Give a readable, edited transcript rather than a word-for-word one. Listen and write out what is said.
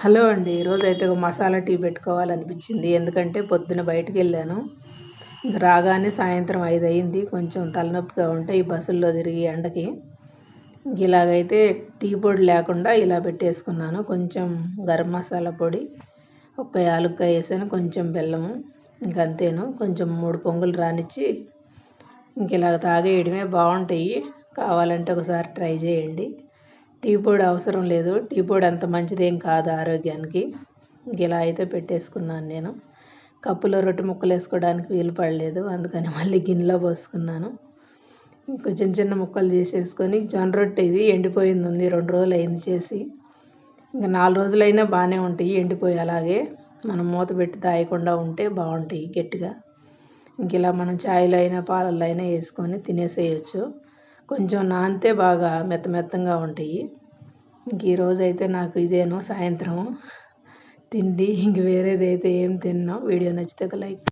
Hello అండి. ఈరోజైతే ఒక మసాలా టీ పెట్టుకోవాలనిపించింది. ఎందుకంటే పొద్దున బయటికెళ్ళాను. ఇంక రాగానే సాయంత్రం 5 అయింది. కొంచెం తలనొప్పిగా ఉంటే ఈ బస్సుల్లో తిరిగి ఎండకి ఇలాగైతే టీ పొడి లేకుండా ఇలా పెట్టేసుకున్నాను. కొంచెం గరం మసాలా పొడి, ఒక్క యాలుక్కాయ వేసాను, కొంచెం బెల్లము, ఇంకంతేను. కొంచెం 3 పొంగులు రానిచ్చి ఇలాగ తాగేయడమే. బాగుంటాయి. కావాలంటే ఒకసారి ట్రై చేయండి. టీ పొడి అవసరం లేదు. టీ పొడి అంత మంచిదేం కాదు ఆరోగ్యానికి. ఇలా అయితే పెట్టేసుకున్నాను నేను. కప్పులో రొట్టె ముక్కలు వేసుకోవడానికి వీలు పడలేదు, అందుకని మళ్ళీ గిన్నెలో పోసుకున్నాను. ఇంకా చిన్న చిన్న ముక్కలు చేసేసుకొని, జొన్న రొట్టె ఇది ఎండిపోయింది ఉంది, 2 రోజులు అయింది చేసి. ఇంకా 4 రోజులైనా బాగానే ఉంటాయి ఎండిపోయి. అలాగే మనం మూత పెట్టి తాగకుండా ఉంటే బాగుంటాయి గట్టిగా. ఇలా మనం ఛాయ్లో అయినా పాలల్లో అయినా వేసుకొని తినేసేయచ్చు. కొంచెం నానితే బాగా మెత్తగా ఉంటాయి. ఈరోజైతే నాకు ఇదేను సాయంత్రం తిండి. వేరేదైతే ఏం తిన్నాను. వీడియో నచ్చితే ఒక లైక్.